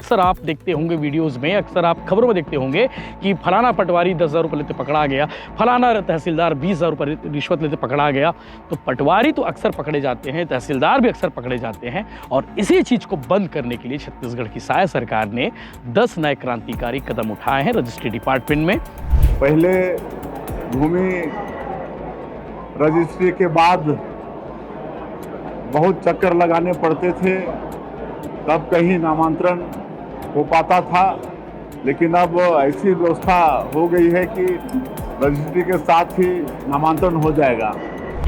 अक्सर आप देखते होंगे वीडियोस में, अक्सर आप खबरों में देखते होंगे कि फलाना पटवारी 10,000 रुपये लेते पकड़ा गया, फलाना तहसीलदार 20,000 रुपये रिश्वत लेते पकड़ा गया। तो पटवारी तो अक्सर पकड़े जाते हैं, तहसीलदार भी अक्सर पकड़े जाते हैं, और इसी चीज़ को बंद करने के लिए छत्तीसगढ़ की साय सरकार ने 10 नए क्रांतिकारी कदम उठाए हैं रजिस्ट्री डिपार्टमेंट में। पहले भूमि रजिस्ट्री के बाद बहुत चक्कर लगाने पड़ते थे, तब कहीं नामांतरण हो पाता था, लेकिन अब ऐसी व्यवस्था हो गई है कि रजिस्ट्री के साथ ही नामांतरण हो जाएगा।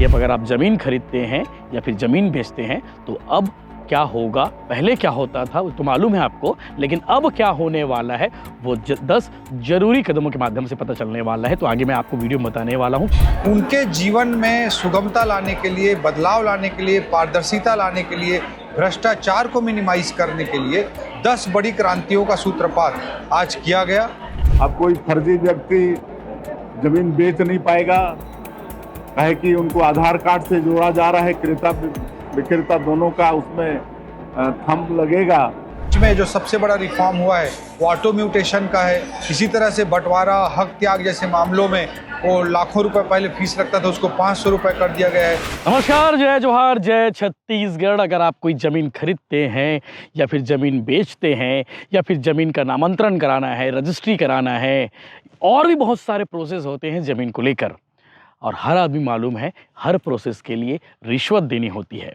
अब अगर आप ज़मीन खरीदते हैं या फिर ज़मीन बेचते हैं तो अब क्या होगा, पहले क्या होता था वो तो मालूम है आपको, लेकिन अब क्या होने वाला है वो 10 जरूरी कदमों के माध्यम से पता चलने वाला है। तो आगे मैं आपको वीडियो में बताने वाला हूँ। उनके जीवन में सुगमता लाने के लिए, बदलाव लाने के लिए, पारदर्शिता लाने के लिए, भ्रष्टाचार को मिनिमाइज करने के लिए 10 बड़ी क्रांतियों का सूत्रपात आज किया गया। अब कोई फर्जी व्यक्ति जमीन बेच नहीं पाएगा, कहे कि उनको आधार कार्ड से जोड़ा जा रहा है, क्रेता विक्रेता दोनों का उसमें थंब लगेगा। इसमें जो सबसे बड़ा रिफॉर्म हुआ है वो ऑटो म्यूटेशन का है। इसी तरह से बंटवारा, हक त्याग जैसे मामलों में वो लाखों रुपए पहले फीस लगता था, उसको 500 रुपए कर दिया गया है। नमस्कार, जय जोहार, जय छत्तीसगढ़। अगर आप कोई ज़मीन खरीदते हैं या फिर ज़मीन बेचते हैं या फिर ज़मीन का नामांतरण कराना है, रजिस्ट्री कराना है, और भी बहुत सारे प्रोसेस होते हैं ज़मीन को लेकर, और हर आदमी मालूम है हर प्रोसेस के लिए रिश्वत देनी होती है।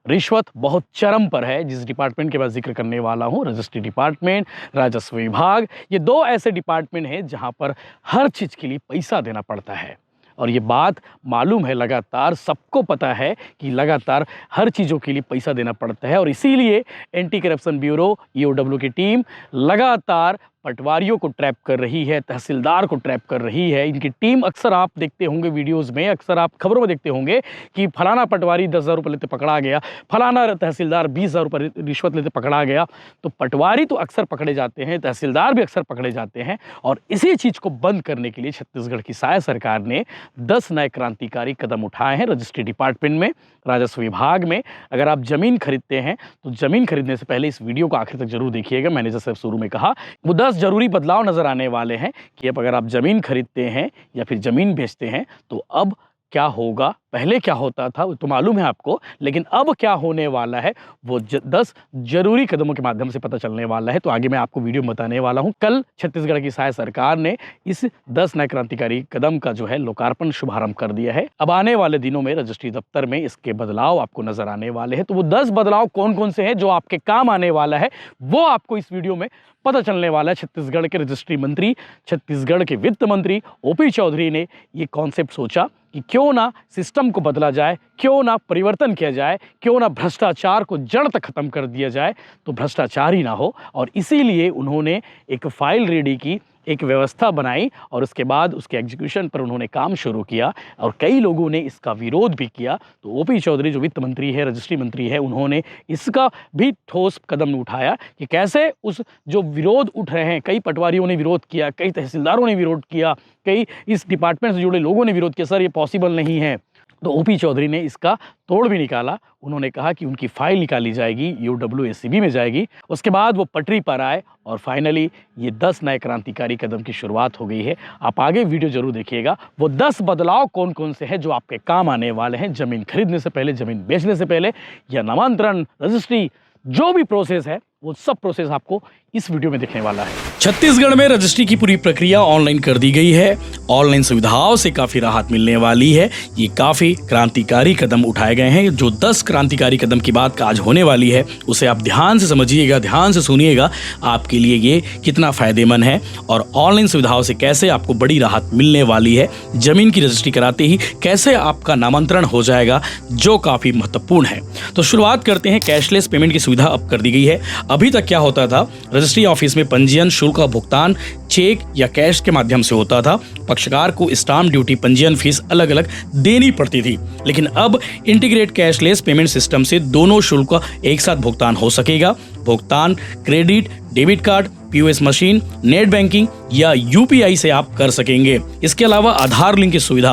रिश्वत बहुत चरम पर है। जिस डिपार्टमेंट के बाद जिक्र करने वाला हूँ, रजिस्ट्री डिपार्टमेंट, राजस्व विभाग, ये 2 ऐसे डिपार्टमेंट हैं जहाँ पर हर चीज़ के लिए पैसा देना पड़ता है। और ये बात मालूम है, लगातार सबको पता है कि लगातार हर चीज़ों के लिए पैसा देना पड़ता है, और इसीलिए एंटी करप्शन ब्यूरो EOW की टीम लगातार पटवारियों को ट्रैप कर रही है, तहसीलदार को ट्रैप कर रही है। इनकी टीम अक्सर आप देखते होंगे वीडियोस में, अक्सर आप खबरों में देखते होंगे कि फलाना पटवारी 10,000 रुपये लेते पकड़ा गया, फलाना तहसीलदार 20,000 रुपये रिश्वत लेते पकड़ा गया। तो पटवारी तो अक्सर पकड़े जाते हैं, तहसीलदार भी अक्सर पकड़े जाते हैं, और इसी चीज़ को बंद करने के लिए छत्तीसगढ़ की साय सरकार ने 10 नए क्रांतिकारी कदम उठाए हैं रजिस्ट्री डिपार्टमेंट में, राजस्व विभाग में। अगर आप ज़मीन खरीदते हैं तो ज़मीन खरीदने से पहले इस वीडियो को आखिर तक जरूर देखिएगा। मैंने जैसे शुरू में कहा, वो 10 जरूरी बदलाव नजर आने वाले हैं कि अब अगर आप ज़मीन खरीदते हैं या फिर ज़मीन बेचते हैं तो अब क्या होगा, पहले क्या होता था वो तो मालूम है आपको, लेकिन अब क्या होने वाला है वो 10 जरूरी कदमों के माध्यम से पता चलने वाला है। तो आगे मैं आपको वीडियो में बताने वाला हूं। कल छत्तीसगढ़ की साय सरकार ने इस 10 नए क्रांतिकारी कदम का जो है लोकार्पण शुभारंभ कर दिया है। अब आने वाले दिनों में रजिस्ट्री दफ्तर में इसके बदलाव आपको नजर आने वाले हैं। तो वो 10 बदलाव कौन कौन से हैं जो आपके काम आने वाला है वो आपको इस वीडियो में पता चलने वाला है। छत्तीसगढ़ के रजिस्ट्री मंत्री, छत्तीसगढ़ के वित्त मंत्री OP चौधरी ने ये कॉन्सेप्ट सोचा कि क्यों ना सिस्टम को बदला जाए, क्यों ना परिवर्तन किया जाए, क्यों ना भ्रष्टाचार को जड़ तक खत्म कर दिया जाए, तो भ्रष्टाचार ही ना हो। और इसीलिए उन्होंने एक फाइल रेडी की, एक व्यवस्था बनाई, और उसके बाद उसके एग्जीक्यूशन पर उन्होंने काम शुरू किया, और कई लोगों ने इसका विरोध भी किया। तो OP चौधरी जो वित्त मंत्री है, रजिस्ट्री मंत्री है, उन्होंने इसका भी ठोस कदम उठाया कि कैसे उस जो विरोध उठ रहे हैं, कई पटवारियों ने विरोध किया, कई तहसीलदारों ने विरोध किया, कई इस डिपार्टमेंट से जुड़े लोगों ने विरोध किया, सर ये पॉसिबल नहीं है। तो OP चौधरी ने इसका तोड़ भी निकाला। उन्होंने कहा कि उनकी फाइल निकाली जाएगी, EOW ACB में जाएगी, उसके बाद वो पटरी पर आए, और फाइनली ये 10 नए क्रांतिकारी कदम की शुरुआत हो गई है। आप आगे वीडियो जरूर देखिएगा। वो 10 बदलाव कौन कौन से हैं जो आपके काम आने वाले हैं ज़मीन खरीदने से पहले, ज़मीन बेचने से पहले, या नामांतरण, रजिस्ट्री, जो भी प्रोसेस है वो सब प्रोसेस आपको इस वीडियो में दिखने वाला है। छत्तीसगढ़ में रजिस्ट्री की पूरी प्रक्रिया ऑनलाइन कर दी गई है। ऑनलाइन सुविधाओं से काफी राहत मिलने वाली है। ये काफी क्रांतिकारी कदम उठाए गए हैं। जो 10 क्रांतिकारी कदम की बात आज होने वाली है उसे आप ध्यान से समझिएगा, ध्यान से सुनिएगा, आपके लिए ये कितना फायदेमंद है, और ऑनलाइन सुविधाओं से कैसे आपको बड़ी राहत मिलने वाली है। जमीन की रजिस्ट्री कराते ही कैसे आपका नामांतरण हो जाएगा, जो काफी महत्वपूर्ण है। तो शुरुआत करते हैं। कैशलेस पेमेंट की सुविधा अब कर दी गई है। अभी तक क्या होता था, रजिस्ट्री ऑफिस में पंजीयन शुल्क का भुगतान चेक या कैश के माध्यम से होता था। पक्षकार को स्टाम्प ड्यूटी, पंजीयन फीस अलग अलग देनी पड़ती थी, लेकिन अब इंटीग्रेट कैशलेस पेमेंट सिस्टम से दोनों शुल्क का एक साथ भुगतान हो सकेगा। भुगतान credit, debit card, POS machine, net banking या यूपीआई से आप कर सकेंगे। इसके अलावा आधार लिंक की सुविधा।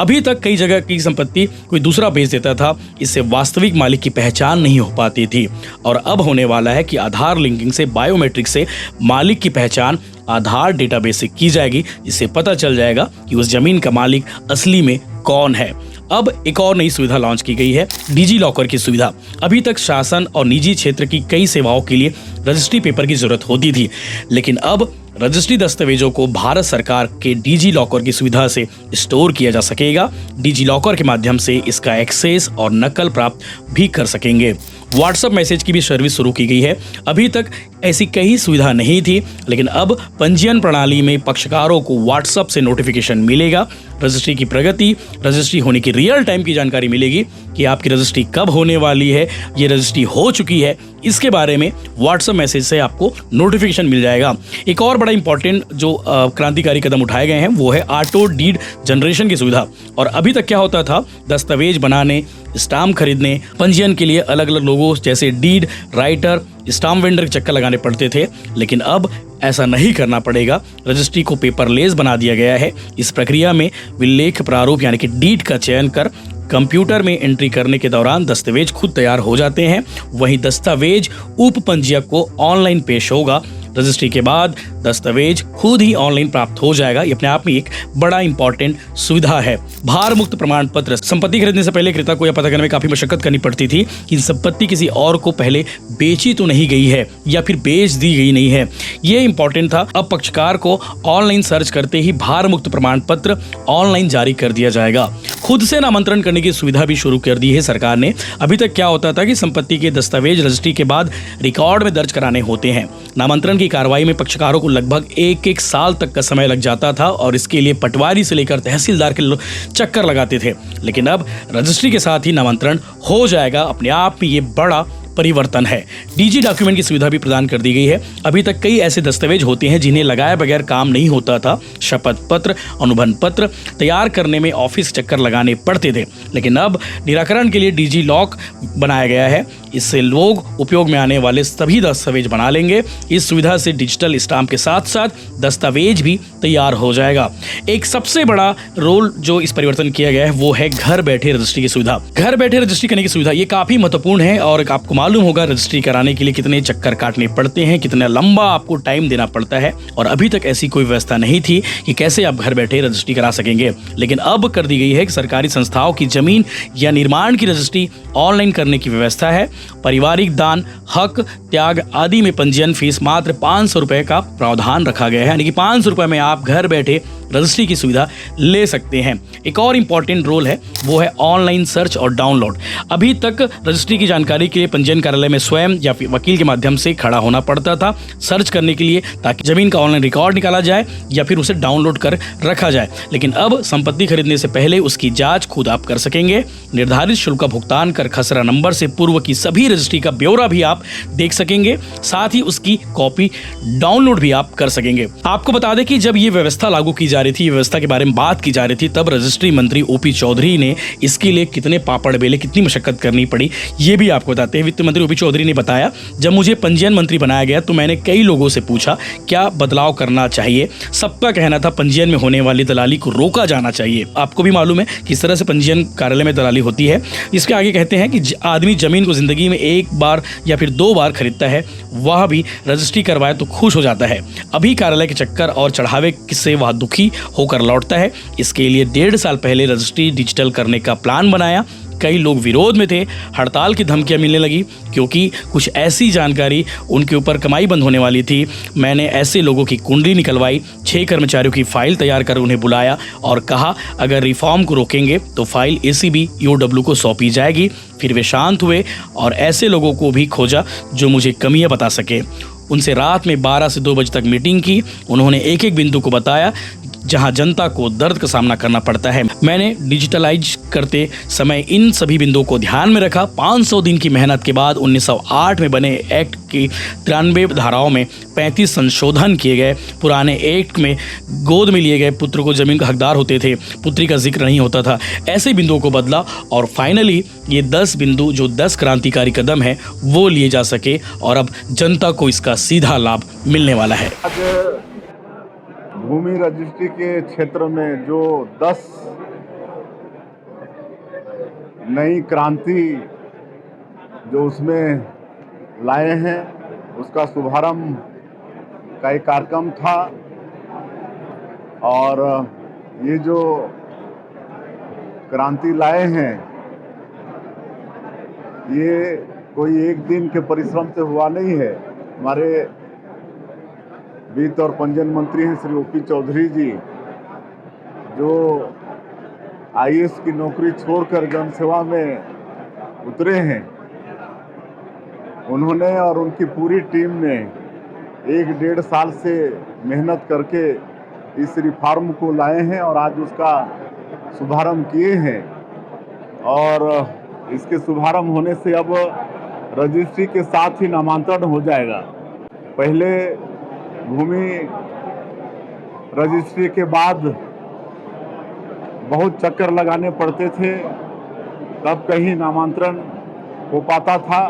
अभी तक कई जगह की संपत्ति कोई दूसरा बेच देता था, इससे वास्तविक मालिक की पहचान नहीं हो पाती थी, और अब होने वाला है कि आधार लिंकिंग से बायोमेट्रिक से मालिक की पहचान आधार डेटाबेस से की जाएगी, जिससे पता चल जाएगा कि उस जमीन का मालिक असली में कौन है। अब एक और नई सुविधा लॉन्च की गई है, डिजी लॉकर की सुविधा। अभी तक शासन और निजी क्षेत्र की कई सेवाओं के लिए रजिस्ट्री पेपर की जरूरत होती थी, लेकिन अब रजिस्ट्री दस्तावेजों को भारत सरकार के डिजी लॉकर की सुविधा से स्टोर किया जा सकेगा। डिजी लॉकर के माध्यम से इसका एक्सेस और नकल प्राप्त भी कर सकेंगे। व्हाट्सएप मैसेज की भी सर्विस शुरू की गई है। अभी तक ऐसी कई सुविधा नहीं थी, लेकिन अब पंजीयन प्रणाली में पक्षकारों को व्हाट्सएप से नोटिफिकेशन मिलेगा। रजिस्ट्री की प्रगति, रजिस्ट्री होने की रियल टाइम की जानकारी मिलेगी कि आपकी रजिस्ट्री कब होने वाली है, ये रजिस्ट्री हो चुकी है, इसके बारे में व्हाट्सएप मैसेज से आपको नोटिफिकेशन मिल जाएगा। एक और बड़ा इंपॉर्टेंट जो क्रांतिकारी कदम उठाए गए हैं वो है ऑटो डीड जनरेशन की सुविधा। और अभी तक क्या होता था, दस्तावेज बनाने, स्टाम्प खरीदने, पंजीयन के लिए अलग अलग लोगों जैसे डीड राइटर, स्टाम्प वेंडर के चक्कर लगाने पड़ते थे, लेकिन अब ऐसा नहीं करना पड़ेगा। रजिस्ट्री को पेपरलेस बना दिया गया है। इस प्रक्रिया में विलेख प्रारूप यानी कि डीड का चयन कर कंप्यूटर में एंट्री करने के दौरान दस्तावेज खुद तैयार हो जाते हैं। वहीं दस्तावेज उपपंजीयक को ऑनलाइन पेश होगा। रजिस्ट्री के बाद दस्तावेज खुद ही ऑनलाइन प्राप्त हो जाएगा। ये अपने आप में एक बड़ा इंपॉर्टेंट सुविधा है। भार मुक्त प्रमाण पत्र। संपत्ति खरीदने से पहले क्रेता को यह पता करने में काफी मशक्कत करनी पड़ती थी कि संपत्ति किसी और को पहले बेची तो नहीं गई है या फिर बेच दी गई नहीं है। ये इंपॉर्टेंट था। अब पक्षकार को ऑनलाइन सर्च करते ही भार मुक्त प्रमाण पत्र ऑनलाइन जारी कर दिया जाएगा। खुद से नामांतरण करने की सुविधा भी शुरू कर दी है सरकार ने। अभी तक क्या होता था कि संपत्ति के दस्तावेज रजिस्ट्री के बाद रिकॉर्ड में दर्ज कराने होते हैं। नामांतरण की कार्रवाई में पक्षकारों को लगभग एक साल तक का समय लग जाता था और इसके लिए पटवारी से लेकर तहसीलदार के चक्कर लगाते थे, लेकिन अब रजिस्ट्री के साथ ही नामांतरण हो जाएगा। अपने आप में ये बड़ा परिवर्तन है। डिजी डॉक्यूमेंट की सुविधा भी प्रदान कर दी गई है। अभी तक कई ऐसे दस्तावेज होते हैं जिन्हें लगाए बगैर काम नहीं होता था। शपथ पत्र, अनुबंध पत्र तैयार करने में ऑफिस चक्कर लगाने पड़ते थे, लेकिन अब निराकरण के लिए डिजी लॉक बनाया गया है। इससे लोग उपयोग में आने वाले सभी दस्तावेज बना लेंगे। इस सुविधा से डिजिटल स्टाम्प के साथ साथ दस्तावेज भी तैयार हो जाएगा। एक सबसे बड़ा रोल जो इस परिवर्तन किया गया है वो है घर बैठे रजिस्ट्री की सुविधा। घर बैठे रजिस्ट्री करने की सुविधा ये काफी महत्वपूर्ण है और आपको मालूम होगा रजिस्ट्री कराने के लिए कितने चक्कर काटने पड़ते हैं, कितना लंबा आपको टाइम देना पड़ता है, और अभी तक ऐसी कोई व्यवस्था नहीं थी कि कैसे आप घर बैठे रजिस्ट्री करा सकेंगे। लेकिन अब कर दी गई है कि सरकारी संस्थाओं की जमीन या निर्माण की रजिस्ट्री ऑनलाइन करने की व्यवस्था है। पारिवारिक दान, हक, त्याग आदि में पंजीयन फीस मात्र 500 रुपए का प्रावधान रखा गया है, यानी कि 500 रुपए में आप घर बैठे रजिस्ट्री की सुविधा ले सकते हैं। एक और इंपॉर्टेंट रोल है वो है ऑनलाइन सर्च और डाउनलोड। अभी तक रजिस्ट्री की जानकारी के लिए पंजीयन कार्यालय में स्वयं या फिर वकील के माध्यम से खड़ा होना पड़ता था सर्च करने के लिए, ताकि जमीन का ऑनलाइन रिकॉर्ड निकाला जाए या फिर उसे डाउनलोड कर रखा जाए। लेकिन अब संपत्ति खरीदने से पहले उसकी जांच खुद आप कर सकेंगे। निर्धारित शुल्क का भुगतान कर खसरा नंबर से पूर्व की सभी रजिस्ट्री का ब्यौरा भी आप देख सकेंगे, साथ ही उसकी कॉपी डाउनलोड भी आप कर सकेंगे। आपको बता दें कि जब ये व्यवस्था लागू की जा रही थी, व्यवस्था के बारे में बात की जा रही थी, तब रजिस्ट्री मंत्री ओपी चौधरी ने इसके लिए कितने पापड़ बेले, कितनी मशक्कत करनी पड़ी, ये भी आपको बताते हैं। वित्त मंत्री ओपी चौधरी ने बताया, जब मुझे पंजीयन मंत्री बनाया गया तो मैंने कई लोगों से पूछा क्या बदलाव करना चाहिए। सबका कहना था पंजीयन में होने वाली दलाली को रोका जाना चाहिए। आपको भी मालूम है किस तरह से पंजीयन कार्यालय में दलाली होती है। इसके आगे कहते हैं कि आदमी जमीन को जिंदगी में एक बार या फिर 2 बार खरीदता है, वह भी रजिस्ट्री करवाए तो खुश हो जाता है। अभी कार्यालय के चक्कर और चढ़ावे से वह दुखी होकर लौटता है। इसके लिए 1.5 साल पहले रजिस्ट्री डिजिटल करने का प्लान बनाया। कई लोग विरोध में थे, हड़ताल की धमकियां मिलने लगी क्योंकि कुछ ऐसी जानकारी उनके ऊपर कमाई बंद होने वाली थी। मैंने ऐसे लोगों की कुंडली निकलवाई, 6 कर्मचारियों की फाइल तैयार कर उन्हें बुलाया और कहा अगर रिफॉर्म को रोकेंगे तो फाइल ACB EOW को सौंपी जाएगी। फिर वे शांत हुए और ऐसे लोगों को भी खोजा जो मुझे कमियां बता सके। उनसे रात में 12 से 2 बजे तक मीटिंग की। उन्होंने एक एक बिंदु को बताया जहां जनता को दर्द का सामना करना पड़ता है। मैंने डिजिटलाइज करते समय इन सभी बिंदुओं को ध्यान में रखा। 500 दिन की मेहनत के बाद 1908 में बने एक्ट की 93 धाराओं में 35 संशोधन किए गए। पुराने एक्ट में गोद में लिए गए पुत्र को जमीन का हकदार होते थे, पुत्री का जिक्र नहीं होता था। ऐसे बिंदुओं को बदला और फाइनली ये 10 बिंदु जो 10 क्रांतिकारी कदम है वो लिए जा सके और अब जनता को इसका सीधा लाभ मिलने वाला है। आज भूमि रजिस्ट्री के क्षेत्र में जो 10 नई क्रांति जो उसमें लाए हैं उसका शुभारंभ का एक कार्यक्रम था। और ये जो क्रांति लाए हैं ये कोई एक दिन के परिश्रम से हुआ नहीं है। हमारे वित्त और पंजीयन मंत्री हैं श्री ओपी चौधरी जी, जो आईएएस की नौकरी छोड़कर जनसेवा में उतरे हैं, उन्होंने और उनकी पूरी टीम ने 1-1.5 साल से मेहनत करके इस रिफॉर्म को लाए हैं और आज उसका शुभारंभ किए हैं। और इसके शुभारंभ होने से अब रजिस्ट्री के साथ ही नामांतरण हो जाएगा। पहले भूमि रजिस्ट्री के बाद बहुत चक्कर लगाने पड़ते थे, तब कहीं नामांतरण हो पाता था,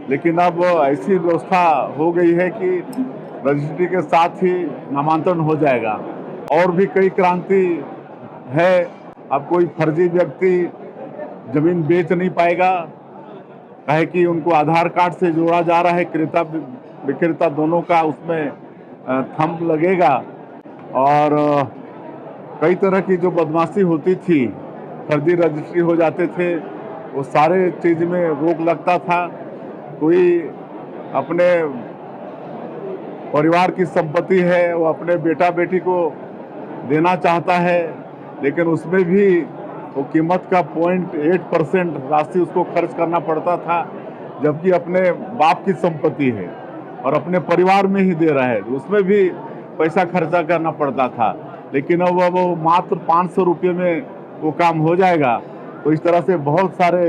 लेकिन अब ऐसी व्यवस्था हो गई है कि रजिस्ट्री के साथ ही नामांतरण हो जाएगा। और भी कई क्रांति है। अब कोई फर्जी व्यक्ति जमीन बेच नहीं पाएगा, कहे कि उनको आधार कार्ड से जोड़ा जा रहा है, क्रेता विक्रेता दोनों का उसमें थंब लगेगा। और कई तरह की जो बदमाशी होती थी, फर्जी रजिस्ट्री हो जाते थे, वो सारे चीज़ में रोक लगता था। कोई अपने परिवार की संपत्ति है वो अपने बेटा बेटी को देना चाहता है, लेकिन उसमें भी वो कीमत का 0.8% राशि उसको खर्च करना पड़ता था, जबकि अपने बाप की संपत्ति है और अपने परिवार में ही दे रहा है, उसमें भी पैसा खर्चा करना पड़ता था। लेकिन अब वो मात्र 500 रुपये में वो काम हो जाएगा। तो इस तरह से बहुत सारे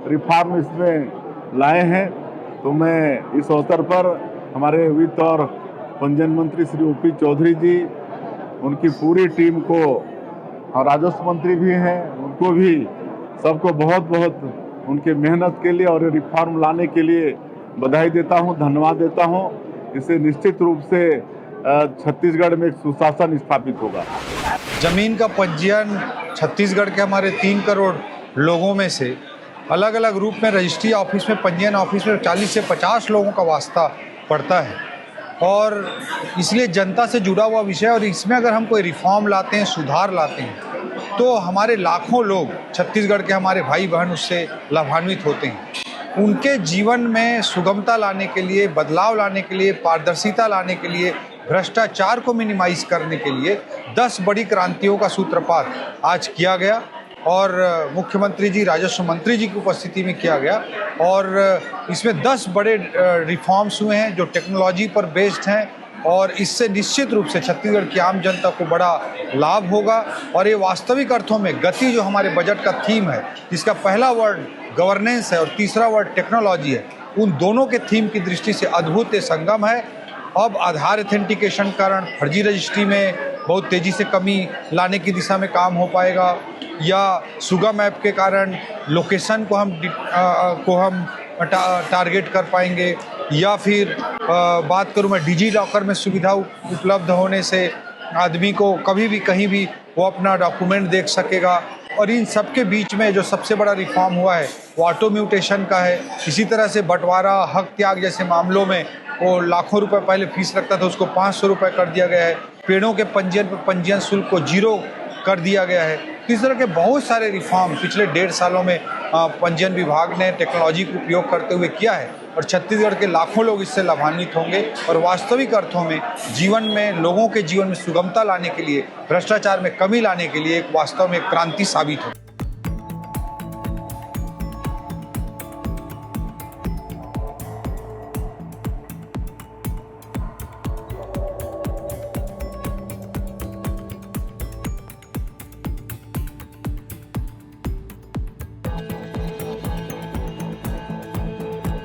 रिफॉर्म इसमें लाए हैं। तो मैं इस अवसर पर हमारे वित्त और पंजीयन मंत्री श्री ओपी चौधरी जी, उनकी पूरी टीम को, और राजस्व मंत्री भी हैं, उनको भी सबको बहुत बहुत उनके मेहनत के लिए और रिफॉर्म लाने के लिए बधाई देता हूं, धन्यवाद देता हूं। इससे निश्चित रूप से छत्तीसगढ़ में एक सुशासन स्थापित होगा। जमीन का पंजीयन छत्तीसगढ़ के हमारे 3 करोड़ लोगों में से अलग अलग रूप में रजिस्ट्री ऑफिस में, पंजीयन ऑफिस में 40 से 50 लोगों का वास्ता पड़ता है। और इसलिए जनता से जुड़ा हुआ विषय, और इसमें अगर हम कोई रिफॉर्म लाते हैं, सुधार लाते हैं, तो हमारे लाखों लोग छत्तीसगढ़ के हमारे भाई बहन उससे लाभान्वित होते हैं। उनके जीवन में सुगमता लाने के लिए, बदलाव लाने के लिए, पारदर्शिता लाने के लिए, भ्रष्टाचार को मिनिमाइज करने के लिए 10 बड़ी क्रांतियों का सूत्रपात आज किया गया और मुख्यमंत्री जी, राजस्व मंत्री जी की उपस्थिति में किया गया। और इसमें 10 बड़े रिफॉर्म्स हुए हैं जो टेक्नोलॉजी पर बेस्ड हैं, और इससे निश्चित रूप से छत्तीसगढ़ की आम जनता को बड़ा लाभ होगा। और ये वास्तविक अर्थों में गति, जो हमारे बजट का थीम है, जिसका पहला वर्ड गवर्नेंस है और तीसरा वर्ड टेक्नोलॉजी है, उन दोनों के थीम की दृष्टि से अद्भुत ये संगम है। अब आधार ऑथेंटिकेशन कारण फर्जी रजिस्ट्री में बहुत तेज़ी से कमी लाने की दिशा में काम हो पाएगा, या सुगम ऐप के कारण लोकेशन को हम टारगेट कर पाएंगे, या फिर बात करूं मैं डिजी लॉकर में सुविधा उपलब्ध होने से आदमी को कभी भी कहीं भी वो अपना डॉक्यूमेंट देख सकेगा। और इन सब के बीच में जो सबसे बड़ा रिफॉर्म हुआ है वो ऑटो म्यूटेशन का है। इसी तरह से बंटवारा, हक त्याग जैसे मामलों में वो लाखों रुपए पहले फीस लगता था, उसको 500 रुपये कर दिया गया है। पेड़ों के पंजीयन पर पंजीयन शुल्क को 0 कर दिया गया है। इस तरह के बहुत सारे रिफॉर्म पिछले 1.5 सालों में पंजीयन विभाग ने टेक्नोलॉजी का उपयोग करते हुए किया है, और छत्तीसगढ़ के लाखों लोग इससे लाभान्वित होंगे और वास्तविक अर्थों में जीवन में, लोगों के जीवन में सुगमता लाने के लिए, भ्रष्टाचार में कमी लाने के लिए एक वास्तव में क्रांति साबित हो।